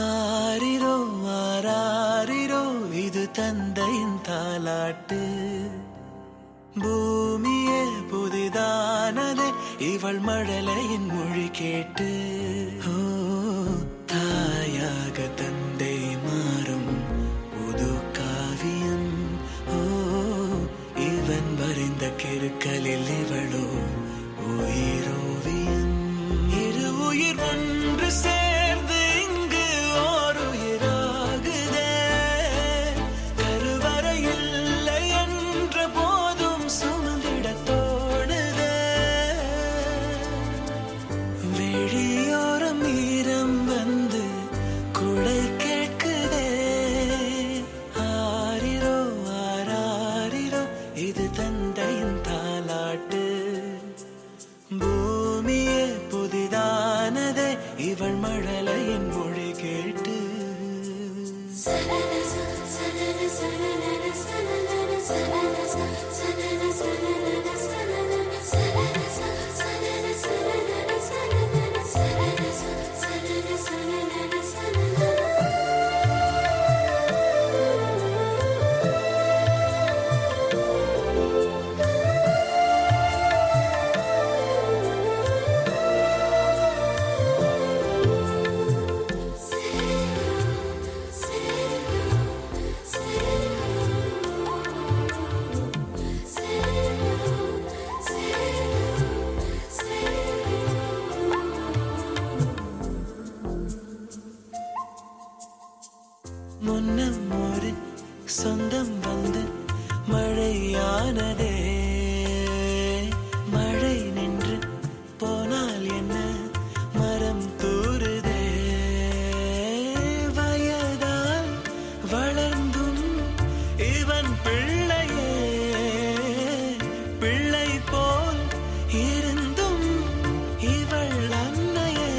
ஆரிரோ ஆராரிரோ இது தந்தையின் தாலாட்டு. பூமியே புதிதானதே இவள் மழலையின் மொழி கேட்டு. ஓ தாயாக தந்தை மாறும் புது காவியம். ஓ இவன் வரைந்த கிறுக்கலில் இவளோ உயிரோவியம். இரு உயிர் ஒன்று சேர்ந்து இங்கு ஓர் உயிராகுதே. கருவறை இல்லை என்ற போதும் சுமந்திட தோணுதே. வெளியோரம் ஈரம் வந்து குடை கேட்குதே. ஆரிரோ ஆராரிரோ இது தந்தையின் தாலாட்டு. பூமியே புதிதானதே இவள் மழலையின் மொழி கேட்டு. முன்னம் ஒரு சொந்தம் வந்து மழையானதே. மழை நின்று போனால் என்ன மரம் தூறுதே. வயதால் வளர்ந்தும் இவன் பிள்ளையே. பிள்ளை போல் இருந்தும் இவள் அன்னையே.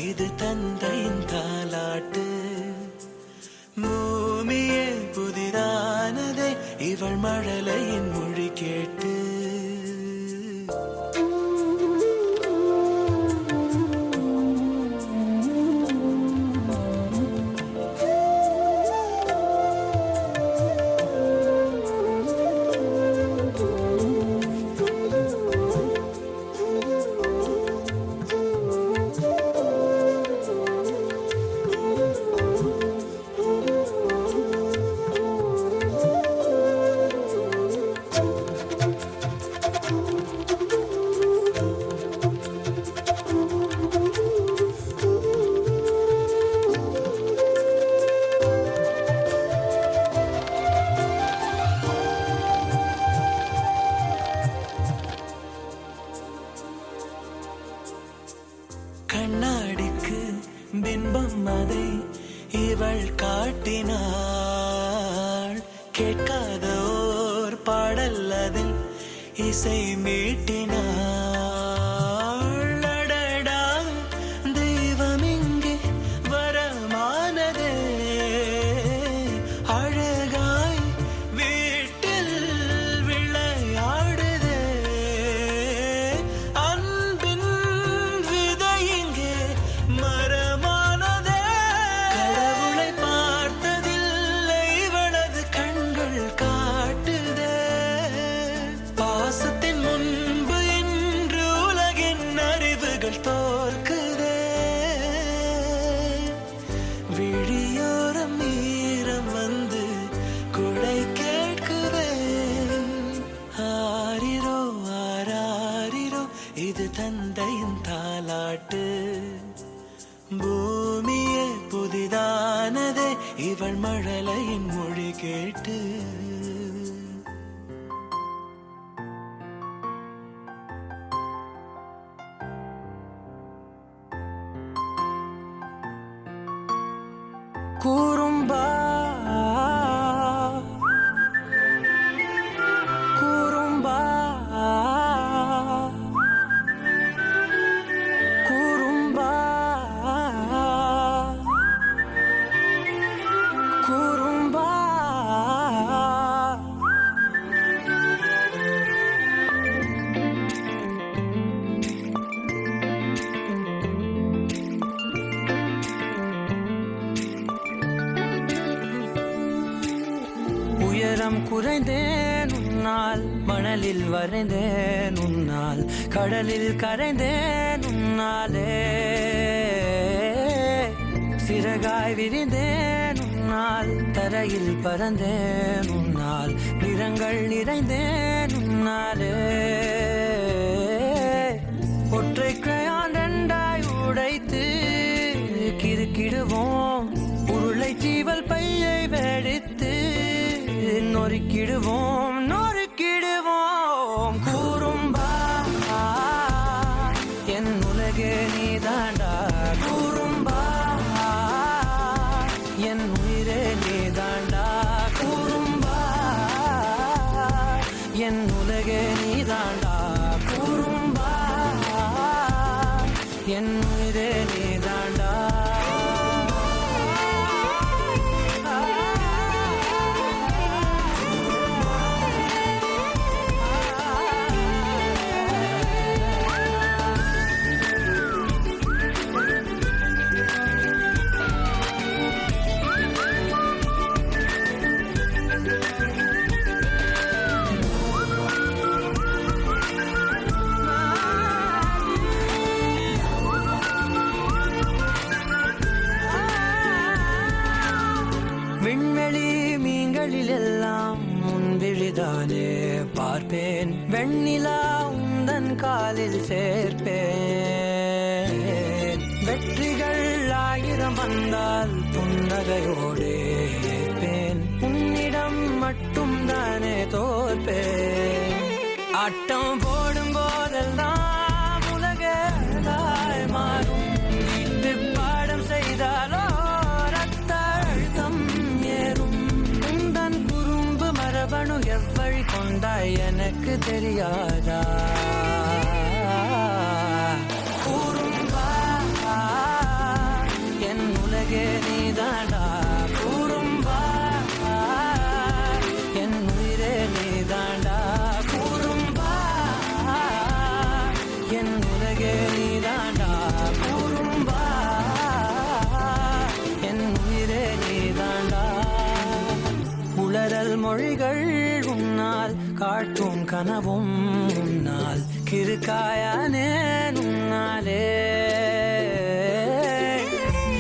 இது தந்தையின் தாலாட்டு. பூமியே புதிதானதே இவள் மழலையின் மொழி கேட்டு. கண்ணாடிக்கு பிம்பம் அதை இவள் காட்டினாள். கேட்காத ஓர் பாடல் அதில் இசை மீட்டினாள். அடடா தெய்வம் இங்கே வரமானதே. அழகாய் வீட்டில் விளையாடுதே. அன்பின் விதை இங்கே மரமானதே. கடவுளை பார்த்ததில்லை இவளது கண்கள் காட்டுதே. பாசத்தின் முன்பு இன்று உலகின் அறிவுகள் தோற்குதே. விழியோரம் ஈரம் வந்து குடை கேட்குதே. ஆரிரோ ஆராரிரோ இது தந்தையின் தாலாட்டு. பூமியே புதிதானதே இவள் மழலையின் மொழி கேட்டு. மனம் குறைந்தேன் உன்னால், மணலில் வரைந்தேன் உன்னால், கடலில் கரைந்தேன் உன்னாலே. சிறகாய் விரிந்தேன் உன்னால், தரையில் பறந்தேன் உன்னால், நிறங்கள் நிறைந்தேன் உன்னாலே. ஒற்றை கிரையான் ரெண்டாய் உடைத்து கிறுக்கிடுவோம், உருளை சீவல் பையை வெடித்து நொறுக்கிடுவோம் நொறுக்கிடுவோம். கூறும்பா என் உலகே நீதாண்டா, கூறும்பா என் உயிரே நீதாண்டா, கூறும்பா என் உலகே நீதாண்டா, கூறும்பா என் உயிரே நீதாண்டா. விண்வெளி மீன்களிலெல்லாம் முன்விழிதானே பார்ப்பேன், வெண்ணிலா உந்தன் காலில் சேர்ப்பேன். வெற்றிகள் 1000 வந்தால் புன்னகையோடு ஏற்பேன், உன்னிடம் மட்டும் தானே தோற்பேன். ஆட்டம் போடும் போதெல்லாம் உலகாய் மாறும், வீட்டு பாடம் செய்தாலோ மரபணு எவ்வழி கொண்டாய் எனக்கு தெரியாதா. கூறும்பா என் உலகே நீதாண்டா, கூறும்பா என் உயிரே நீதாண்டா, கூறும்பா என் உலகே நீதாண்டா, கூறும்பா என் உயிரே நீதாண்டா. உளறல் மொழிகள் உன்னால், காட்டும் கனவும் உன்னால், கிறுக்காயானே உன்னாலே.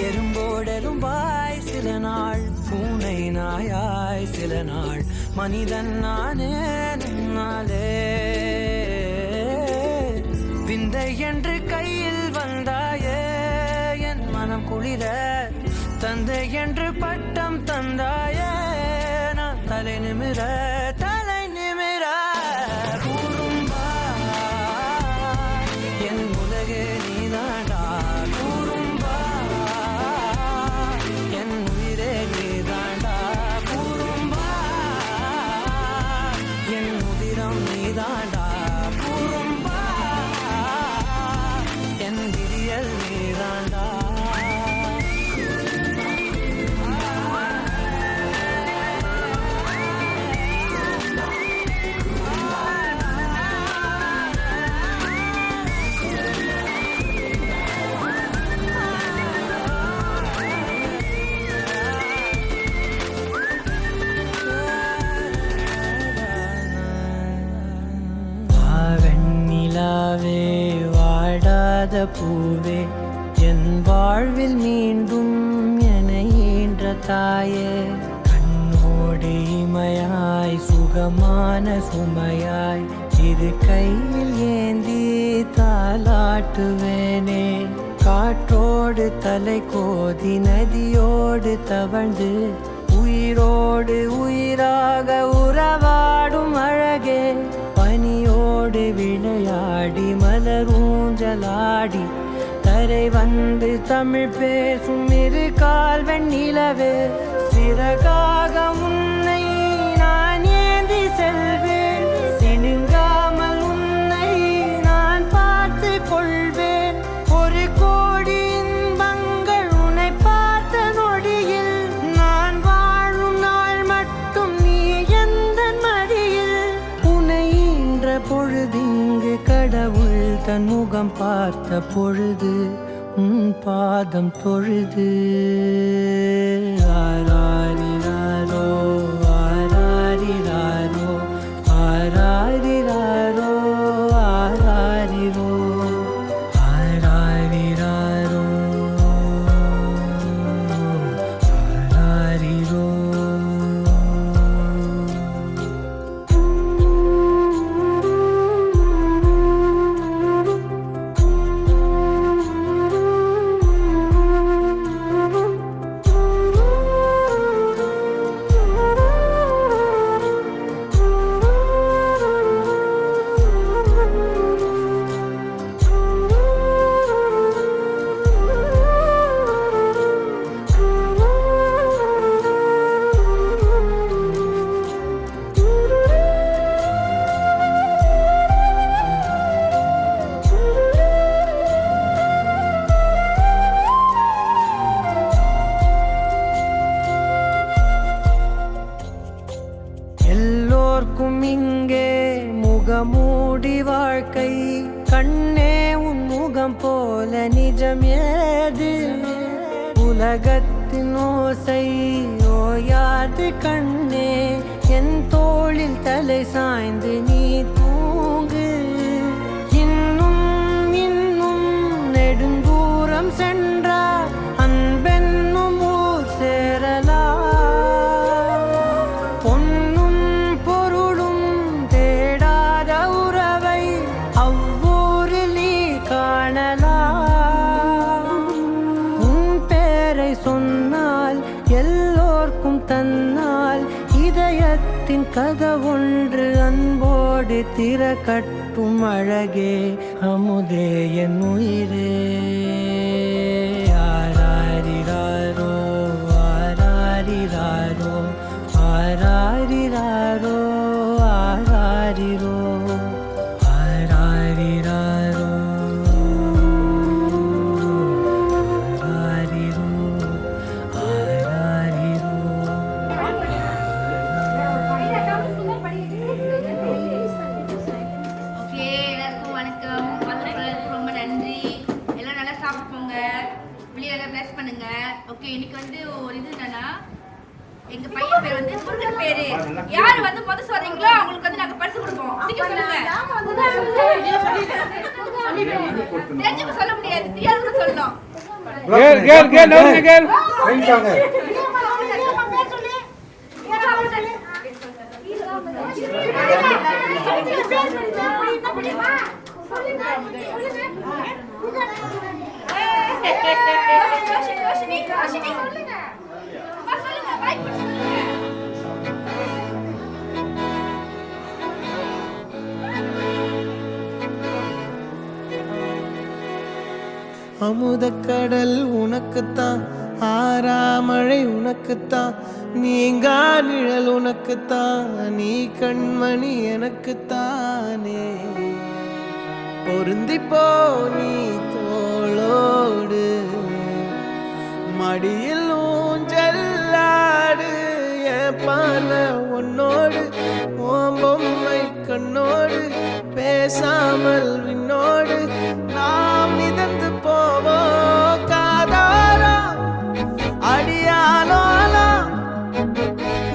எறும்போடெரும்பாய் சில நாள், பூனை நாயாய் சில நாள், மனிதன் நானே உன்னாலே. விந்தை என்று கையில் வந்தாயே என் மனம் குளிர, தந்தை என்று பட்டம் தந்தாயே நான் தலை நிமிர தலை நிமிர. கூறும்பா என் உலகே நீதாண்டா, கூறும்பா என் உயிரே நீதாண்டா, கூறும்பா என் உதிரம் நீதாண்டா, கூறும்பா என் விரியல் நீதாண்டா. வெண்ணிலாவே வாடாத பூவே, என் வாழ்வில் மீண்டும் என ஈன்ற தாயே. கண்ணோடு இமையாய் சுகமான சுமையாய், இரு கையில் ஏந்தி தாலாட்டுவேனே. காற்றோடு தலை கோதி நதியோடு தவழ்ந்து, உயிரோடு உயிராக உறவாடும் அழகே. பனியோடு விளையாடி மலரூஞ்சலாடி, தரை வந்து தமிழ் பேசும் இரு கால் வெண்ணிலவே. சிறகாக உன்னை நான் ஏந்தி செல்வேன், சினுங்காமல் உன்னை நான் பார்த்து கொள்வேன். ஒரு கோடி இன்பங்கள் உன்னை பார்த்த நொடியில், நான் வாழும் நாள் மட்டும் நீ எந்த மடியில். உன்னை ஈன்ற பொழுதிங்கு கடவுள் தன் முகம் பார்த்த பொழுது, உன் பாதம் தொழுது. ஆராரிராரோ ஆராரிராரோ. முகமூடி வாழ்க்கை கண்ணே உன் முகம் போல நிஜம் ஏது உலகத்தின் ஓசை ஓயாது கண்ணே என் தோளில் தலை சாய்ந்து நீ தூங்கு இன்னும் இன்னும் நெடுந்தூரம் சென்றார் அன்பென்னும் ஊர் சேரலாம் பொன்னும் பொருளும் தேடாத உறவை அவ்வூரில் நீ காணலாம் உன் பேரை சொன்னால் எல்லோர்க்கும் தன்னால் இதயத்தின் கதவொன்று அன்போடு திறக்கட்டும் அழகே அமுதே என் உயிரே ஆராரிராரோ ஆராரிராரோ ஆராரிராரோ ஆராரிரோ ஆராரிராரோ ஆராரிரோ ஆராரிரோ. ஓகே, எல்லாருக்கும் வணக்கம். வந்ததுக்கு ரொம்ப நன்றி. எல்லாம் நல்லா சாப்பிட்டு போங்க. வெளியே எல்லாம் பிளஸ் பண்ணுங்க. ஓகே, இன்னைக்கு வந்து ஒரு இது என்னன்னா எங்க பையன் பேர் வந்து முருகன் பேரு. யார் வந்து முதல் சொல்றீங்களோ அவங்களுக்கு வந்து நாங்க பரிசு கொடுப்போம். சீக்கிரம் சொல்லுங்க. தெரிஞ்சுக்க சொல்ல முடியாது, தெரியாதுன்னு சொல்லணும். கேள் நவுங்க கேள் அமுதக்கடல் உனக்குத்தான் ஆறாமழை உனக்குத்தான் நீங்கா நிழல் உனக்குத்தான் நீ கண்மணி எனக்குத்தானே பொருந்திப்போ நீ தோளோடு மடியில் ஊஞ்சல்லாடு என் பார்வை உன்னோடு ஓம் பொம்மை கண்ணோடு பேசாமல் விண்ணோடு நாம் மிதந்து போவோம் காதாரா அடியாலோலா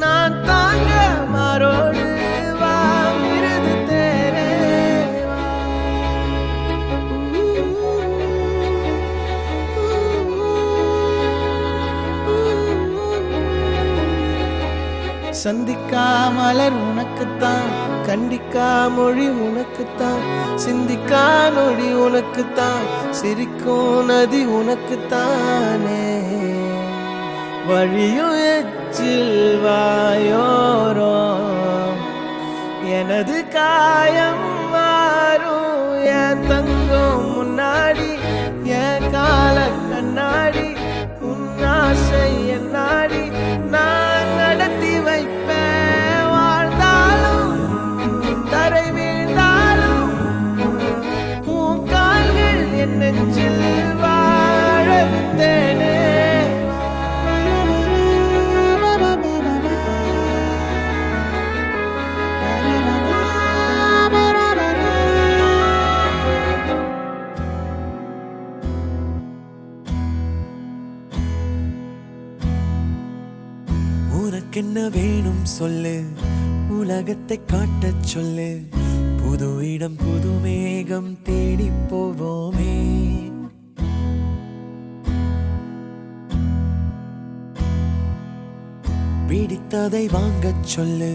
நான் தாங்க மாறோடு வா மிருது தேரே சந்திக்கா மலர் உனக்குத்தான் கண்டிக்கா மொழி உனக்குத்தான் சிந்திக்கா நொடி உனக்குத்தான் சிரிக்கும் நதி உனக்குத்தானே வழியும் எச்சில் வாயோரோ எனது காயம் மாறும் என் தங்கம் முன்னாடி என் கால கண்ணாடி உன் ஆசை என்னாடி நான் நடத்தி வைப்பேன் வாழ்ந்தாலும் தரை வீழ்ந்தாலும் உன் கால்கள் என் நெஞ்சில் வாழ விட்டேனே உனக்கென்ன வேணும் சொல்லு உலகத்தை காட்டச் சொல்லு புது இடம் புது மேகம் தேடி போவோமே பிடித்ததை வாங்கச் சொல்லு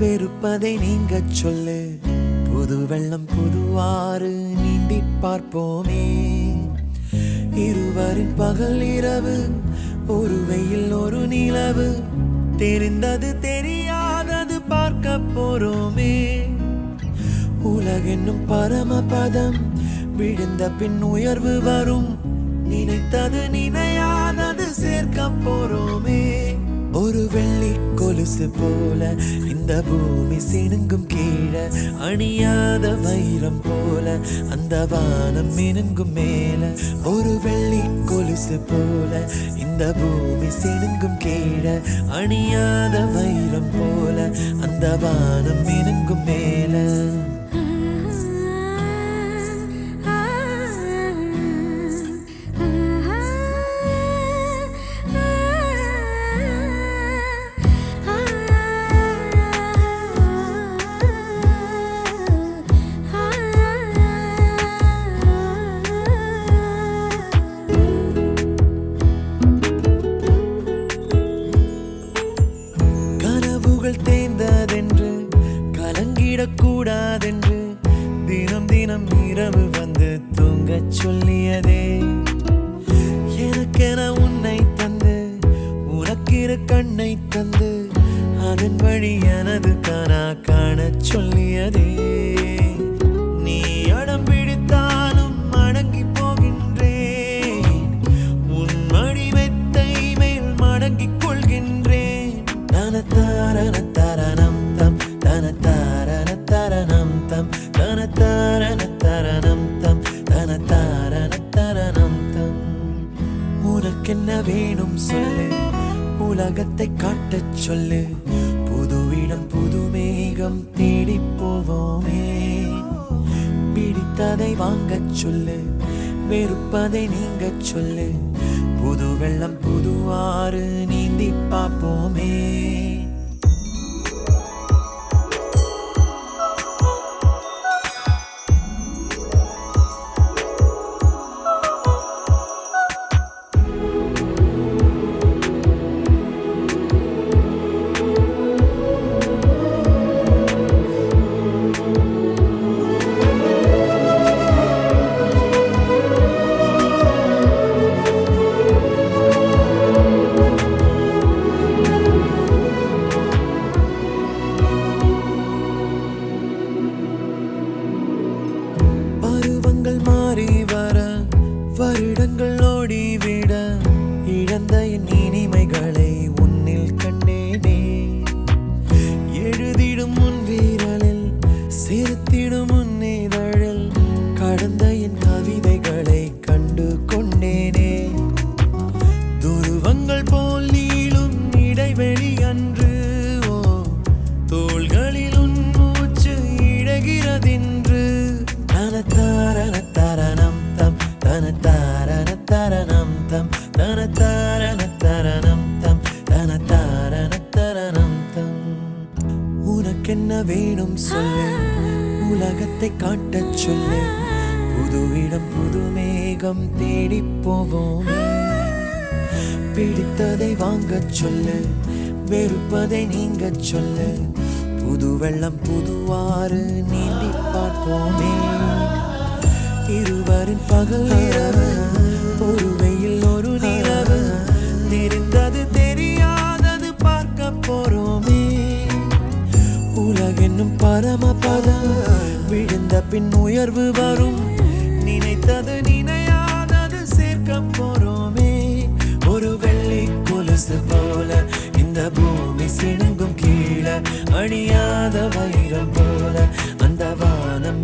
வெறுப்பதை நீங்கச் சொல்லு புது வெள்ளம் புது ஆறு நீந்தி பார்ப்போமே இருவரின் பகல் இரவு ஒரு வெயில் ஒரு நிலவு தெரிந்தது தெரியாதது பார்க்க போறோமே உலகென்னும் பரமபதம் விழுந்த பின் உயர்வு வரும் நினைத்தது நினையாதது சேர்க்க போறோமே ஒரு வெள்ளி கொலுசு போல இந்த பூமி சினுங்கும் கீழே அணியாத வைரம் போல அந்த வானம் மினுங்கும் மேல ஒரு வெள்ளி கொலுசு போல இந்த பூமி சினுங்கும் கீழே அணியாத வைரம் போல அந்த வானம் மினுங்கும் மேல வாழச் சொல்லியதே. எனக்கென உன்னை தந்து உனக்கிரு கண்ணை தந்து அதன் வழி எனது கனா காணச் சொல்லியதே. நீ அடம் பிடித்தாலும் அடங்கி போகின்றேன், உன் மடி மெத்தை மேல் மடங்கிக் கொள்கின்றேன். தனத்தாரண தரணம் தம் தனத்தாரண தரணம் தம் தனத்தாரண தரணம் தம் தனத்தாரண தரணம் தம். உனக்கென்ன வேணும் சொல்லு, உலகத்தை காட்டச் சொல்லு. புது இடம் புது மேகம் தேடி போவோமே. பிடித்ததை வாங்கச் சொல்லு, வெறுப்பதை நீங்கச் சொல்லு. புது வெள்ளம் புது ஆறு நீந்தி பார்ப்போமே. மாறி வர வருடங்கள் ஓடிவிட இழந்த என் இனிமைகளை உன்னில் கண்டேனே. எழுதிடும் முன் வீரலில் சேர்த்திடும் முன் இதழில் கடந்த என் கவிதைகளை கண்டு கொண்டேனே. துருவங்கள் போல் நீளும் இடைவெளி அன்று தோள்களில் உன் மூச்சு இழகிறதென்று. தனத்தாரண தரணம் தம் தனத்தாரண தரணம் தம் தனத்தாரண தரணம் தம் தனத்தாரண தரணம் தம். உனக்கென்ன வேணும் சொல்லு, உலகத்தை காட்டச் சொல்லு. புது இடம் புது மேகம் தேடி போவோமே. பிடித்ததை வாங்கச் சொல்லு, வெறுப்பதை நீங்கச் சொல்லு. புது வெள்ளம் புது ஆறு நீந்தி பார்ப்போமே. இருவரின் பகல் இரவு, ஒரு வெயில் ஒரு நிலவு. தெரிந்தது தெரியாதது பார்க்க போறோமே. உலகென்னும் பரமபதம் விழுந்த பின் உயர்வு வரும். நினைத்தது நினையாதது சேர்க்க போறோமே. ஒரு வெள்ளி கொலுசு போல இந்த பூமி சிணுங்கும் கீழே, அணியாத வைரம் போல அந்த வானம்